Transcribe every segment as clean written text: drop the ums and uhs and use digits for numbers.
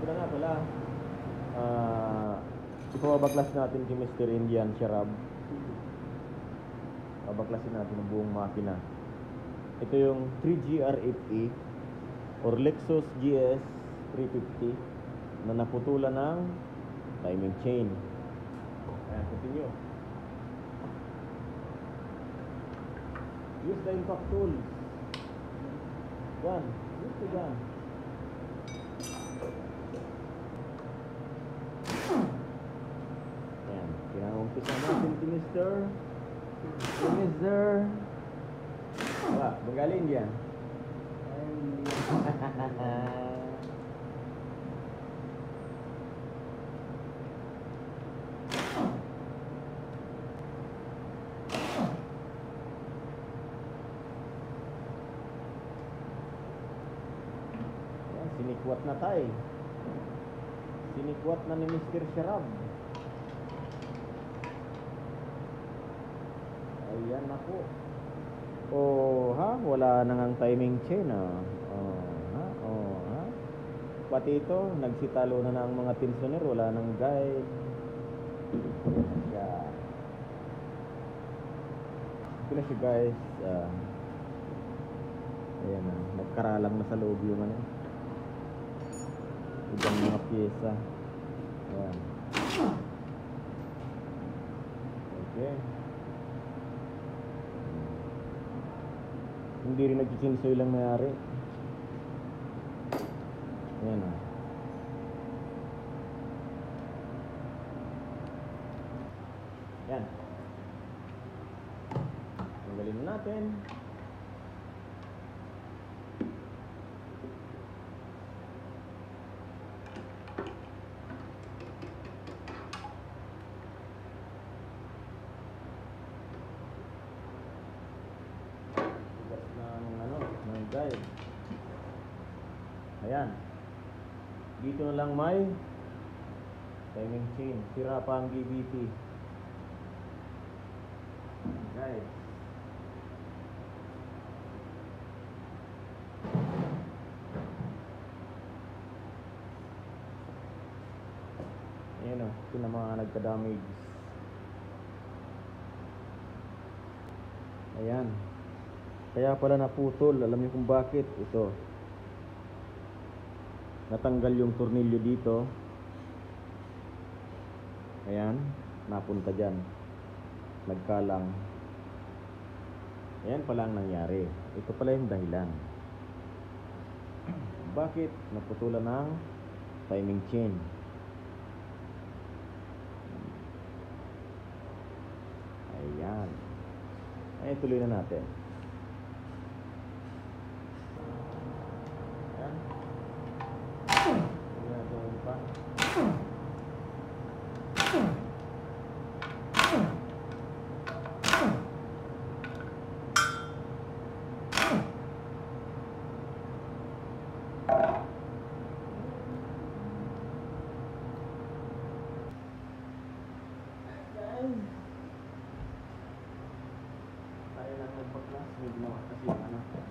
Ito nga pala. Ipabaklas natin si Mr. Indian Sharab. Babaklasin natin ang buong makina. Ito yung 3GR8E or Lexus GS 350 na naputulan ng timing chain. Ayan, continue. Use the impact tool. Yan, use the gun. Ayan, kinaumpisa natin si Mr. Wala, magaling yan. Sinikwat na tayo. Sinikwat na ni Mr. Sharab. Ayan ako. Oh, ha? Wala na ngang timing chain, ah. Oh, ha? Oh, ha? Pati ito, nagsitalo na ang mga tensioner. Wala nang guide. Yeah. Ito na siya, guys. Ayan na. Nagkaralang na sa loob yung ano. Ibang mga pyesa. Ayan. Okay. Hindi rin nagsisinsoy lang mayari. Ayan o. Ayan. Tanggalin na natin. Guide. Ayan. Dito na lang may timing chain. Sira pa ang BBT. Guys. Ayan o. Ito na mga nagka-damage. Ayan. Kaya pala naputol. Alam niyo kung bakit? Ito. Natanggal yung tornilyo dito. Ayan. Napunta dyan. Nagkalang. Ayan pala ang nangyari. Ito pala yung dahilan. Bakit? Naputulan ng timing chain. Ayan. Ayan, tuloy na natin.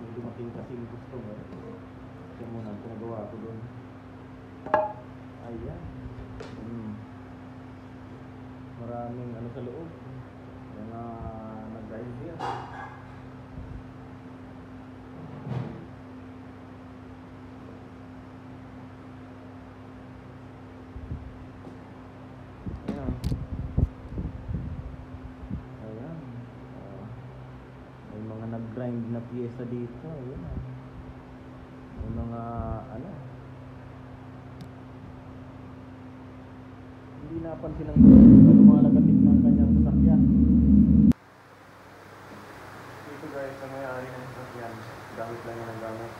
May dumating kasi yung customer. Kaya muna ang pinagawa ko doon. Ayan. Maraming ano sa loob. Mga nag-drive here. Ayan. Ayan. May mga nag-grind na pyesa dito. Ayan. May mga ano. Hindi napansin ng lumalagatik ng kanyang sasakyan. Ito guys, ang may-ari ng sasakyan. Gamit lang yan ang gamit.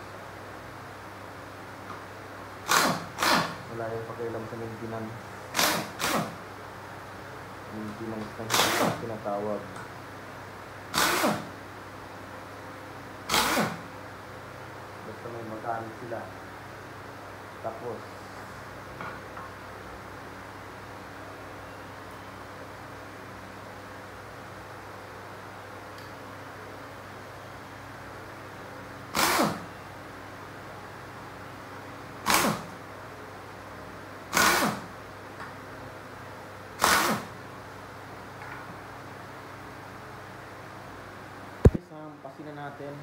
Wala yung pakialam sa maintenance. Maintenance na tinatawag. Basta may mechanic sila. Tapos Pasin na natin.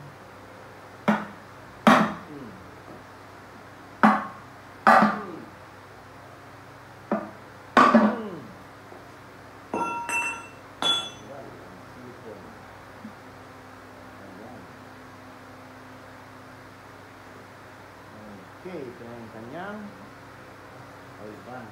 Okay, ito yung kanyang oil pan.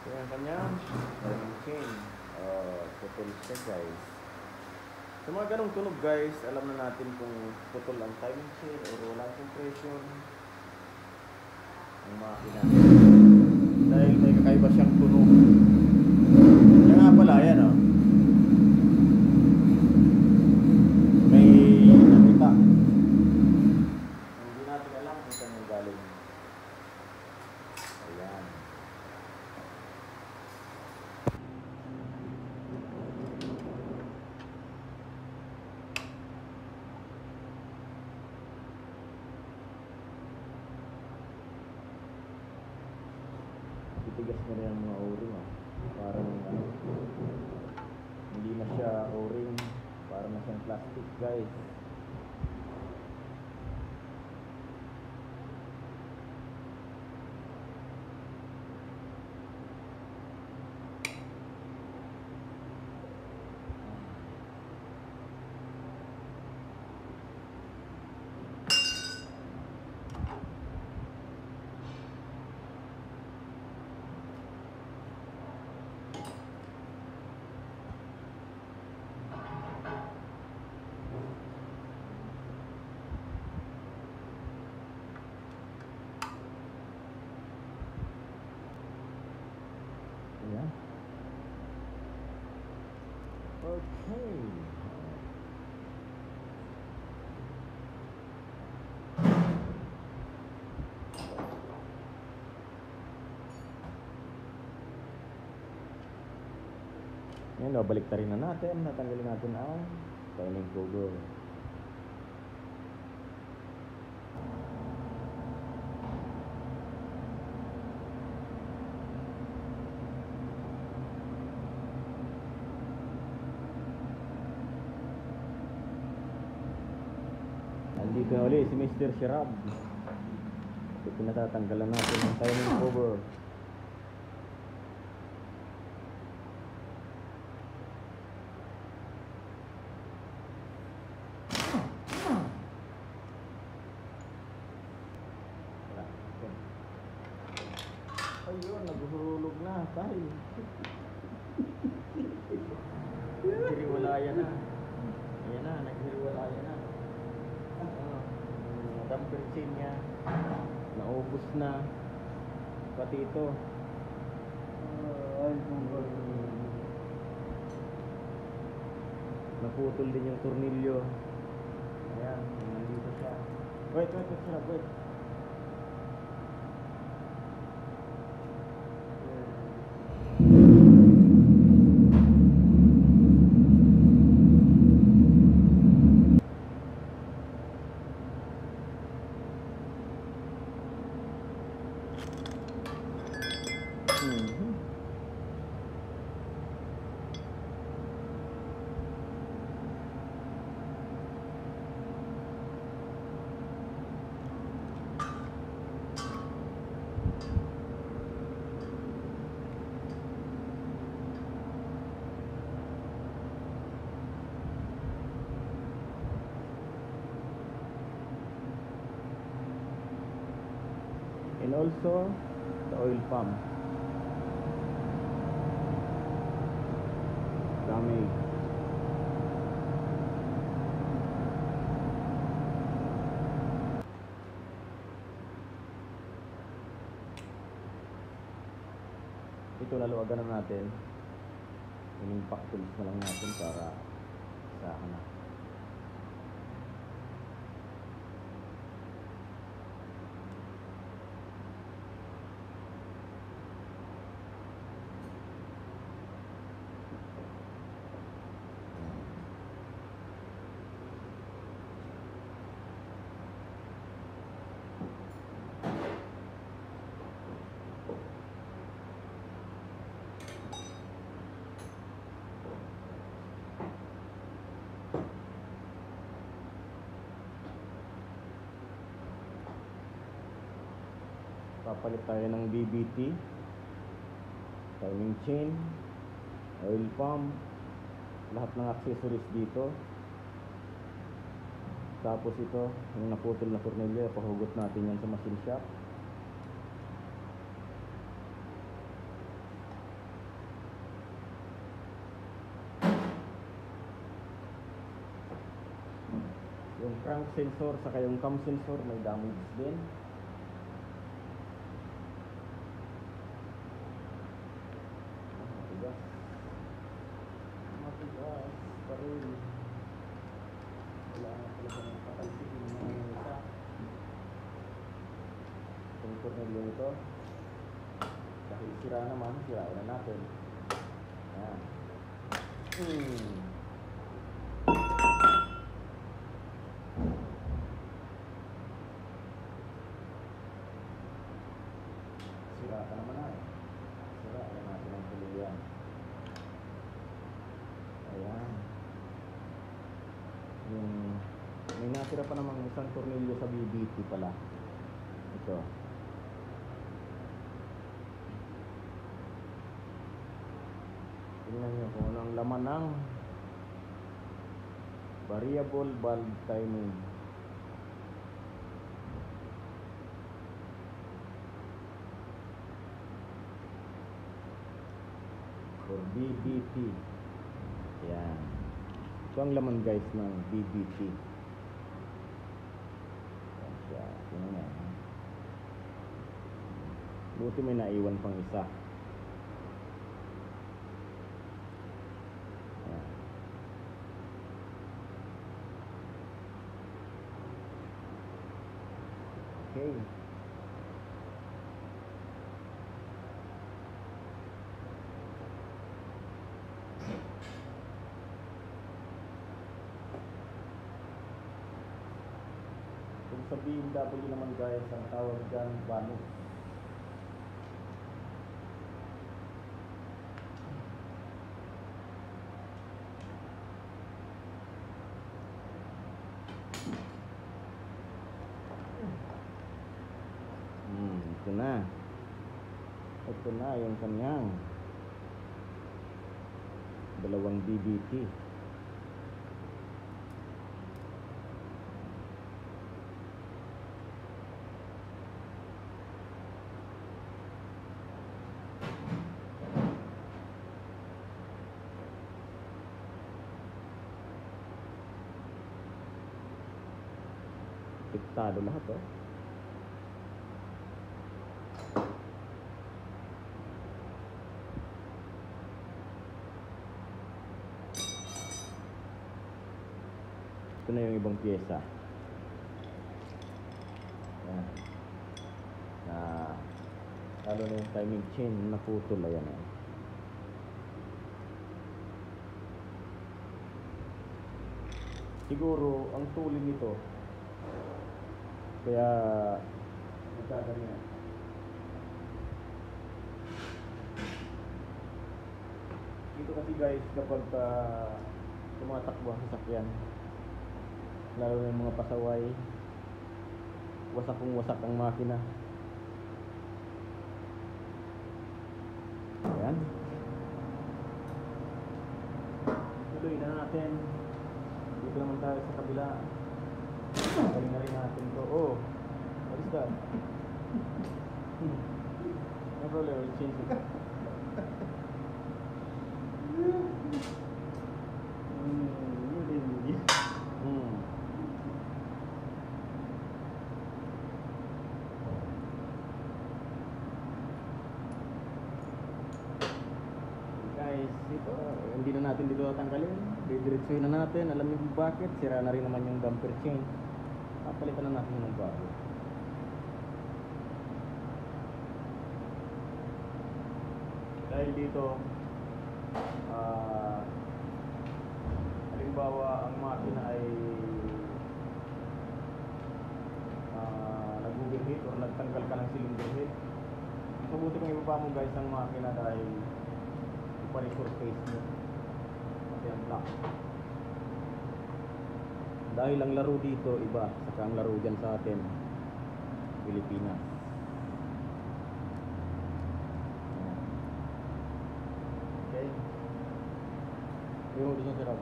Ito yung kanyang timing chain. Putol siya, guys. Sa mga ganong tunog, guys, alam na natin kung putol ang timing chain o wala compression ang makina. Dahil may kakaiba siyang tunog. Kaya nga pala, yan o. May nakita. Hindi natin alam kung saan yung galing. Ayan. Titigas na rin ang mga o-ring, ah. Parang hindi na siya o-ring, parang na siyang plastic, guys. Ayan. Okay. Ngayon, balik rin na natin. Natanggalin natin ang timing cover. Nandito na ulit si Mr. Sharab. Ito pinatatanggalan natin ang timing cover. Ayun, naguhulog na tayo. Naghiwalayan na. Ayan na, naghiwalayan na. Damper chain niya naubos na, pati ito. Naputol din yung tornilyo. Ayan, nandito siya. Wait, wait. And also the oil pump damage. Ito laluwagan na natin. Yung impact tools na lang natin para sa na. Papalit tayo ng BBT, timing chain, oil pump, lahat ng accessories dito. Tapos ito, yung naputol na tornilyo, pahugot natin yan sa machine shop. Yung crank sensor saka yung cam sensor may damage din. Matigas pa rin. Wala na talaga ng kakalsikin ng mga isa. Itong tornilyo ito, dahil sira naman, sirain na natin. Ayan. Sira ka naman na eh. Sira natin ang tuloyan. Ayan. Yung may natira pa namang isang tornilyo sa BBT pala. Ito. Tingnan nyo kung anong laman ng variable valve timing. For BBT. Ayan. Ito ang laman guys ng BBT. Ayan siya. Tingnan nyo. Buti may naiwan pang isa. Ayan. Okay. Kung sa BMW naman guys, ang tawag dyan, banus. Ito na. Ito na yung kanyang dalawang BBT. Piktado lahat oh. Ito na yung ibang pyesa. Ayan. Lalo na yung timing chain na putol. Ayan eh. Siguro ang tulin nito kaya nagkaganyan. Dito kasi guys, kapag tumatakbo ang sasakyan, lalo na yung mga pasaway, wasak ang makina. Ayan. Tuloy na natin. Dito naman tayo sa kabila. Galing na rin natin to. Oh, what is that? No problem, we'll change it. Guys, ito, hindi na natin dito tanggalin. Didiretsuhin na natin. Alam niyo bakit? Sira na rin naman yung damper chain. Papalitan na natin ng bago. Dahil dito, halimbawa ang makina ay nag-overheat or nagtanggal ka ng cylinder head, mabuti kung ibaba mo guys ang makina dahil ipa-resurface mo kasi ang black. Dahil ang laro dito iba, saka ang laro dyan sa atin Pilipinas. Yung gusto si Rob.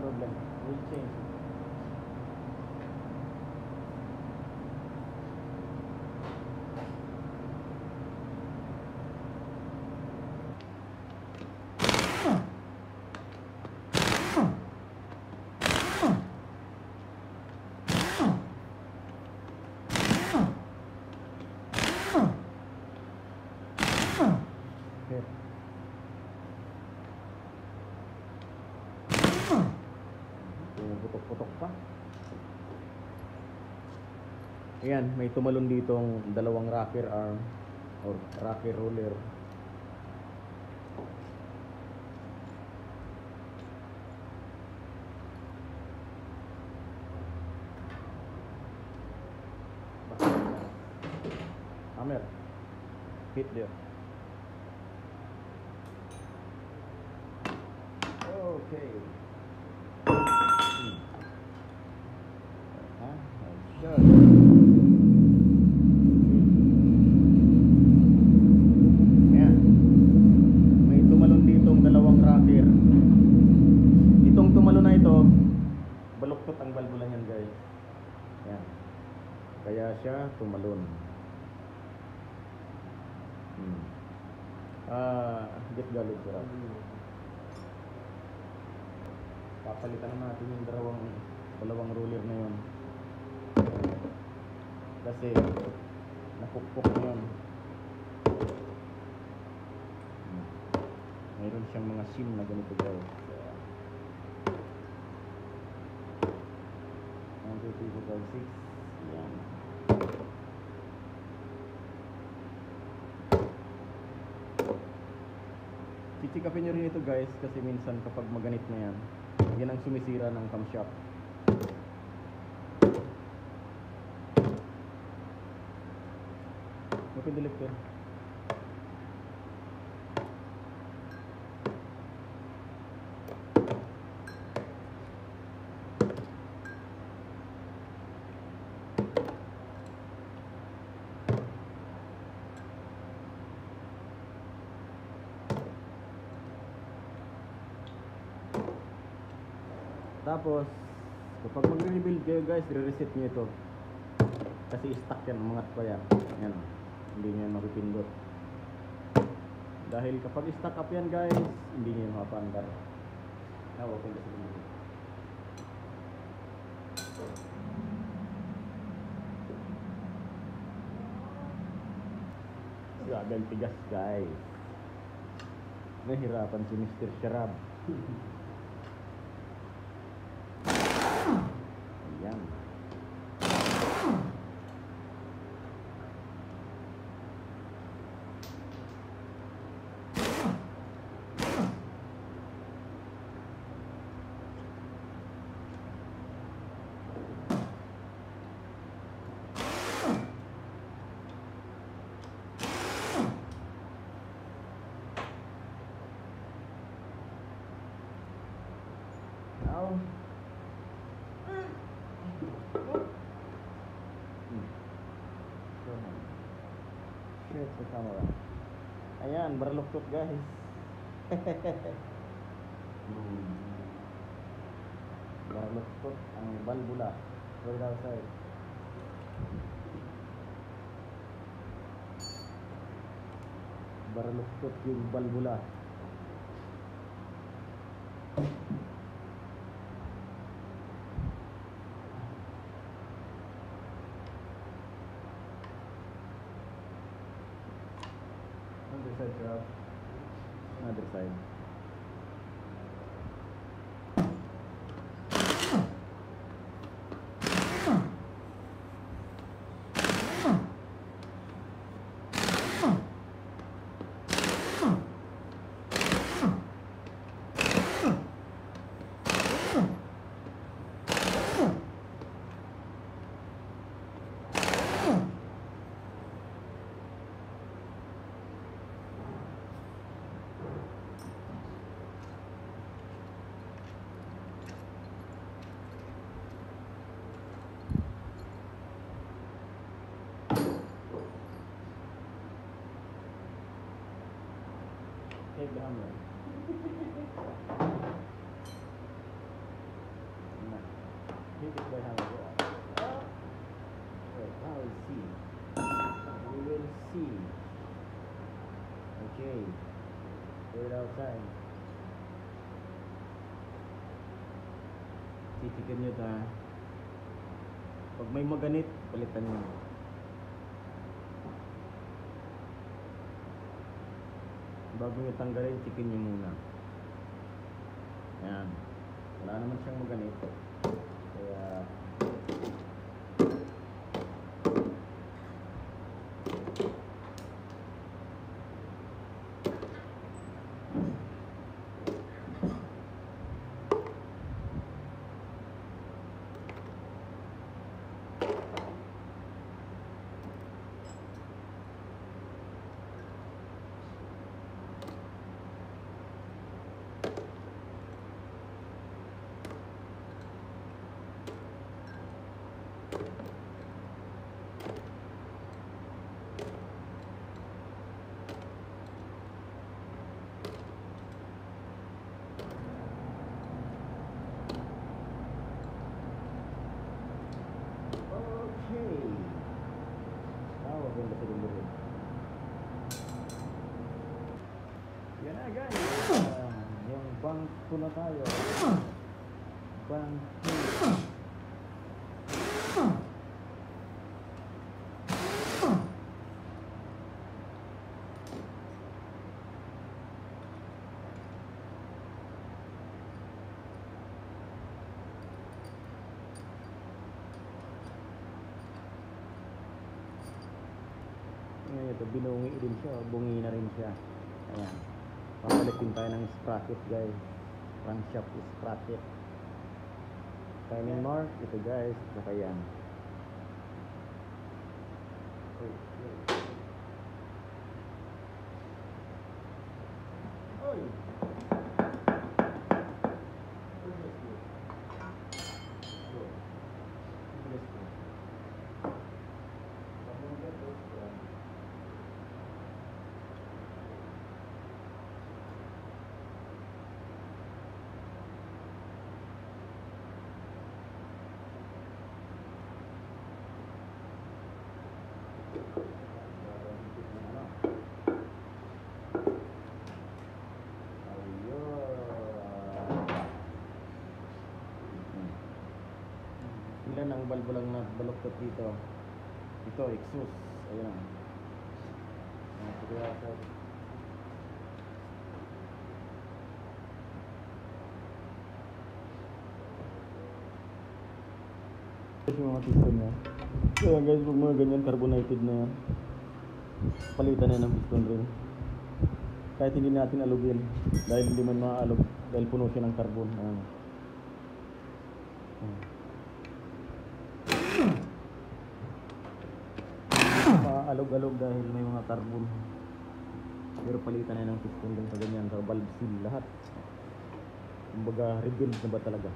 Problem. We'll change. Okay. Putok-putok pa. Ayan, may tumalon ditong dalawang rocker arm or rocker roller. Hammer. Hit there. Okay. Sure. Ayan. May tumalon ditong dalawang rocker. Itong tumalon na ito, baluktot ang balbula niyan, guys. Ayan. Kaya siya tumalon. Get galid sila. Papalitan na natin yung dalawang roller na yun. Kasi napukpok na yun. Mayroon siyang mga sim na ganito, guys. 1, 2, 3, 4, 5, 6. Yan. Chichikapin nyo rin ito, guys, kasi minsan kapag maganit na yan, yan ang sumisira ng camshaft. Open the lifter. Tapos, kapag magre-rebuild kayo, guys, re-reset nyo ito. Kasi stuck yan, umangat pa yan. Yan, hindi nyo yan mapipindot. Dahil kapag stuck up yan, guys, hindi nyo yan mapandar. Now, open the cylinder. Grabe tigas, guys. Nahirapan si Mr. Sharab. Ayan. Now, shit sa camera. Ayan, barluktot, guys. Barluktot ang balbula. Right outside. Barluktot yung balbula. Other side, Rob. Other side. Take the hammer. Nah. Hit it by hammer. Wait, now we'll see. We will see. Okay. Put it outside. Titikin nyo ta. Pag may maganit, palitan nyo. Bago nyo tanggalin, chikin nyo muna. Ayan. Wala naman siyang maganit. Kaya yan na guys. Yung bangko na tayo. Bangko. Ngayon ito, binungi din siya. Bungi na rin siya. Ayan. Papalitin tayo ng sprocket guys. Crankshaft sprocket. Timing mark. Ito guys. Saka yan. Oy! Ilan ang balbo lang nabaluktot dito. Ito, exhaust. Ayan. Yung mga piston niya. Kaya guys, pag mga ganyan carbonated na yan, palitan na ng piston ring. Kahit hindi natin alugin, dahil hindi man maaalog, dahil puno siya ng carbon. Maalog-alog dahil may mga carbon. Pero palitan na ng piston ring sa ganyan, sa valve seal lahat. Kumbaga rebuild na ba talaga?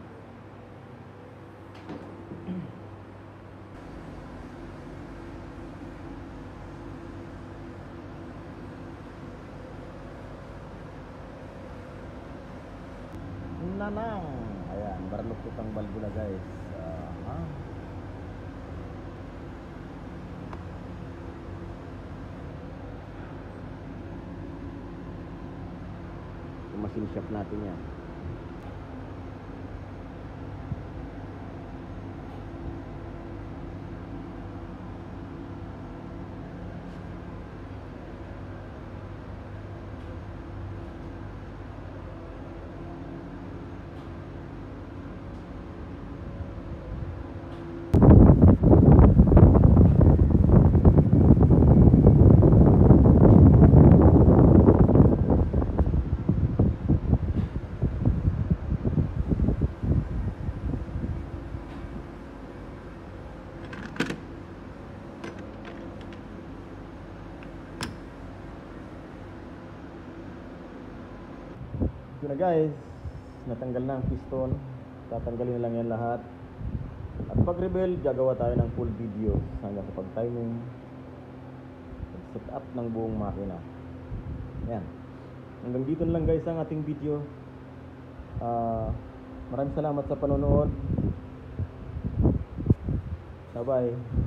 Nanang. Ayan, baraluktot ang balbula guys. Machine shop natin yan. Ito na guys, natanggal na ang piston. Tatanggalin na lang yan lahat. At pag rebuild, gagawa tayo ng full video hanggang sa pag-timing, set up ng buong makina. Yan. Hanggang dito na lang guys ang ating video. Maraming salamat sa panonood. Bye bye.